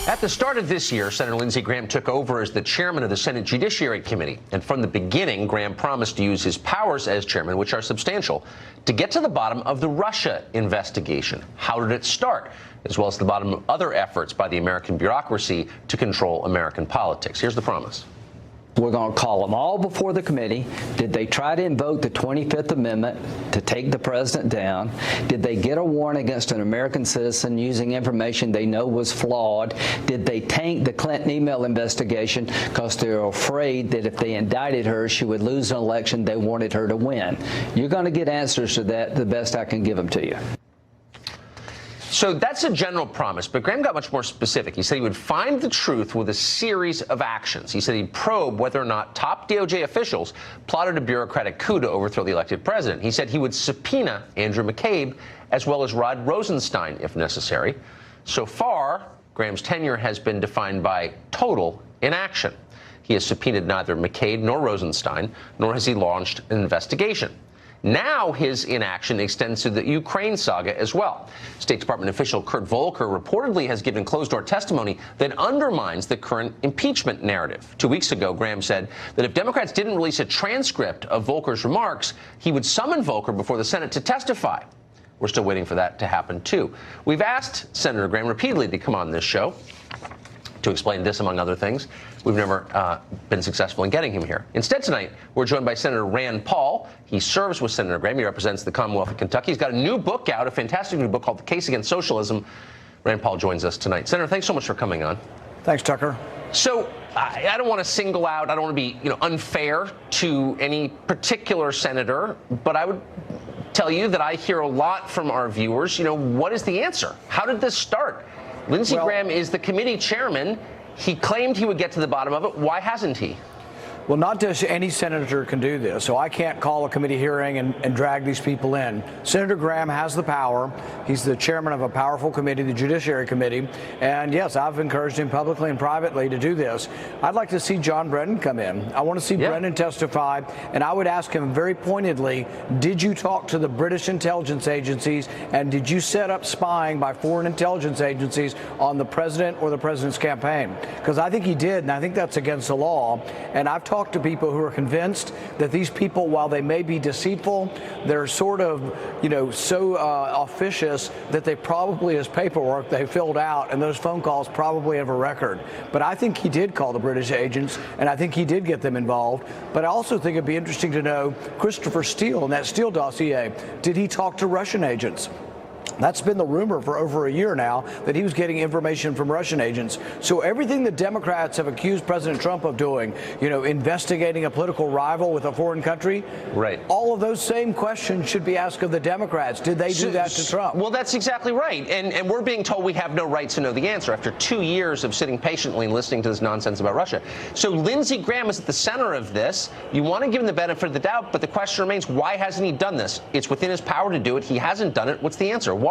At the start of this year, Senator Lindsey Graham took over as the chairman of the Senate Judiciary Committee. And from the beginning, Graham promised to use his powers as chairman, which are substantial, to get to the bottom of the Russia investigation. How did it start? As well as the bottom of other efforts by the American bureaucracy to control American politics. Here's the promise. We're going to call them all before the committee. Did they try to invoke the 25th Amendment to take the president down? Did they get a warrant against an American citizen using information they know was flawed? Did they taint the Clinton email investigation because they were afraid that if they indicted her, she would lose an election they wanted her to win? You're going to get answers to that the best I can give them to you. So that's a general promise, but Graham got much more specific. He said he would find the truth with a series of actions. He said he'd probe whether or not top DOJ officials plotted a bureaucratic coup to overthrow the elected president. He said he would subpoena Andrew McCabe as well as Rod Rosenstein if necessary. So far, Graham's tenure has been defined by total inaction. He has subpoenaed neither McCabe nor Rosenstein, nor has he launched an investigation. Now his inaction extends to the Ukraine saga as well. State Department official Kurt Volker reportedly has given closed-door testimony that undermines the current impeachment narrative. 2 weeks ago, Graham said that if Democrats didn't release a transcript of Volker's remarks, he would summon Volker before the Senate to testify. We're still waiting for that to happen, too. We've asked Senator Graham repeatedly to come on this show to explain this, among other things. We've never been successful in getting him here. Instead, tonight, we're joined by Senator Rand Paul. He serves with Senator Graham. He represents the Commonwealth of Kentucky. He's got a new book out, a fantastic new book called The Case Against Socialism. Rand Paul joins us tonight. Senator, thanks so much for coming on. Thanks, Tucker. So I don't want to single out, I don't want to be unfair to any particular senator, but I would tell you that I hear a lot from our viewers. What is the answer? How did this start? Lindsey Graham is the committee chairman. He claimed he would get to the bottom of it. Why hasn't he? Well, not just any senator can do this, so I can't call a committee hearing and drag these people in. Senator Graham has the power. He's the chairman of a powerful committee, the Judiciary Committee, and yes, I've encouraged him publicly and privately to do this. I'd like to see John Brennan come in. I want to see Brennan testify, and I would ask him very pointedly, did you talk to the British intelligence agencies, and did you set up spying by foreign intelligence agencies on the president or the president's campaign? Because I think he did, and I think that's against the law, and I've talked to people who are convinced that these people, while they may be deceitful, they're sort of, so officious that they probably has paperwork they filled out, and those phone calls probably have a record. But I think he did call the British agents, and I think he did get them involved. But I also think it'd be interesting to know Christopher Steele and that Steele dossier. Did he talk to Russian agents? That's been the rumor for over a year now, that he was getting information from Russian agents. So everything the Democrats have accused President Trump of doing, investigating a political rival with a foreign country, right? All of those same questions should be asked of the Democrats. Did they do that to Trump? Well, that's exactly right. And we're being told we have no right to know the answer after 2 years of sitting patiently and listening to this nonsense about Russia. So Lindsey Graham is at the center of this. You want to give him the benefit of the doubt, but the question remains, why hasn't he done this? It's within his power to do it. He hasn't done it. What's the answer? Why?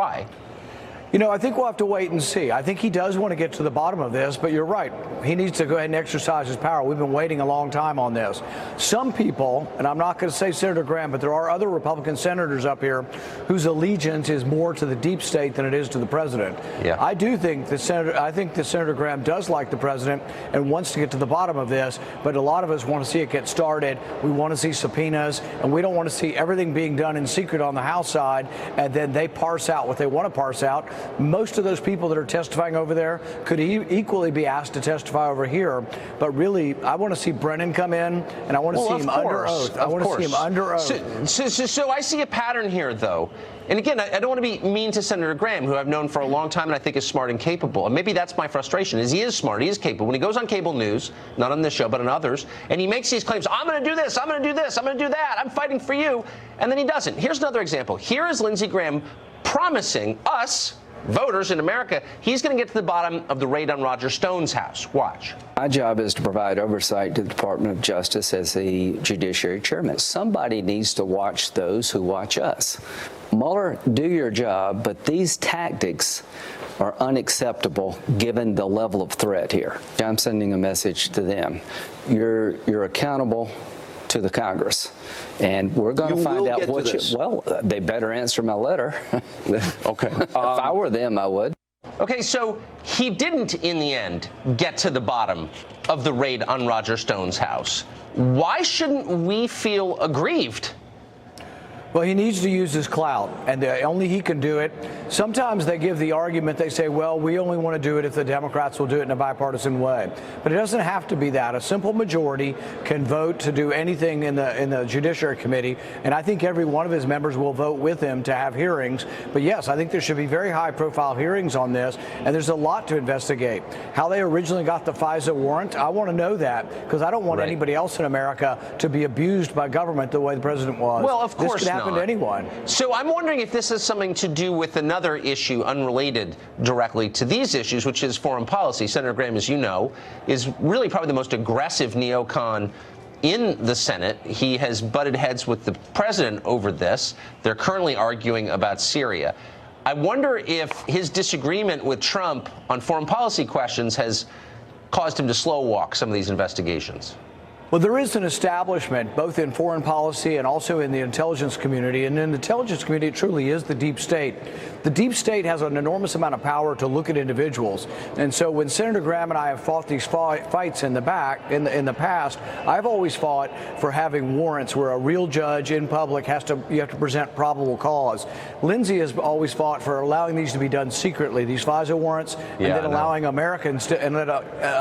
I think we'll have to wait and see. I think he does want to get to the bottom of this, but you're right. He needs to go ahead and exercise his power. We've been waiting a long time on this. Some people, and I'm not going to say Senator Graham, but there are other Republican senators up here whose allegiance is more to the deep state than it is to the president. Yeah. I think that Senator Graham does like the president and wants to get to the bottom of this, but a lot of us want to see it get started. We want to see subpoenas, and we don't want to see everything being done in secret on the House side, and then they parse out what they want to parse out. Most of those people that are testifying over there could equally be asked to testify over here. But really, I want to see Brennan come in, and I want to see him under oath. I want to see him under oath. So I see a pattern here, though. And again, I don't want to be mean to Senator Graham, who I've known for a long time and I think is smart and capable. And maybe that's my frustration, is he is smart, he is capable. When he goes on cable news, not on this show, but on others, and he makes these claims, I'm going to do this, I'm going to do this, I'm going to do that, I'm fighting for you, and then he doesn't. Here's another example. Here is Lindsey Graham promising us, voters in America, he's going to get to the bottom of the raid on Roger Stone's house. Watch. My job is to provide oversight to the Department of Justice as the Judiciary Chairman. Somebody needs to watch those who watch us. Mueller, do your job, but these tactics are unacceptable given the level of threat here. I'm sending a message to them. You're accountable to the Congress, and we're going to find out what well, they better answer my letter. Okay. If I were them, I would. Okay, so he didn't, in the end, get to the bottom of the raid on Roger Stone's house. Why shouldn't we feel aggrieved? Well, he needs to use his clout, and only he can do it. Sometimes they give the argument, they say, well, we only want to do it if the Democrats will do it in a bipartisan way. But it doesn't have to be that. A simple majority can vote to do anything in the Judiciary Committee, and I think every one of his members will vote with him to have hearings. But yes, I think there should be very high-profile hearings on this, and there's a lot to investigate. How they originally got the FISA warrant, I want to know that, because I don't want anybody else in America to be abused by government the way the president was. Well, of course this could happen to anyone. So I'm wondering if this has something to do with another issue unrelated directly to these issues, which is foreign policy. Senator Graham, as you know, is really probably the most aggressive neocon in the Senate. He has butted heads with the president over this. They're currently arguing about Syria. I wonder if his disagreement with Trump on foreign policy questions has caused him to slow walk some of these investigations. Well, there is an establishment, both in foreign policy and also in the intelligence community. And in the intelligence community, it truly is the deep state. The deep state has an enormous amount of power to look at individuals. And so when Senator Graham and I have fought these fights in the past, I've always fought for having warrants where a real judge in public you have to present probable cause. Lindsey has always fought for allowing these to be done secretly, these FISA warrants, and then allowing Americans to, and let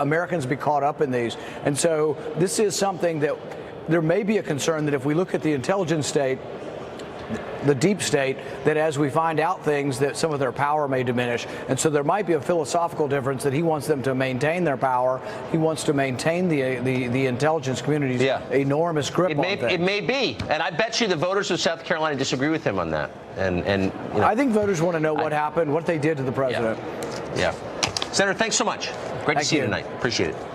Americans be caught up in these. And so this is something that there may be a concern that if we look at the intelligence state, the deep state, that as we find out things that some of their power may diminish. And so there might be a philosophical difference that he wants them to maintain their power. He wants to maintain the intelligence community's enormous grip on things. It may be. And I bet you the voters of South Carolina disagree with him on that. And you know, I think voters want to know what happened, what they did to the president. Yeah. Senator, thanks so much. Great to see you tonight. Appreciate it.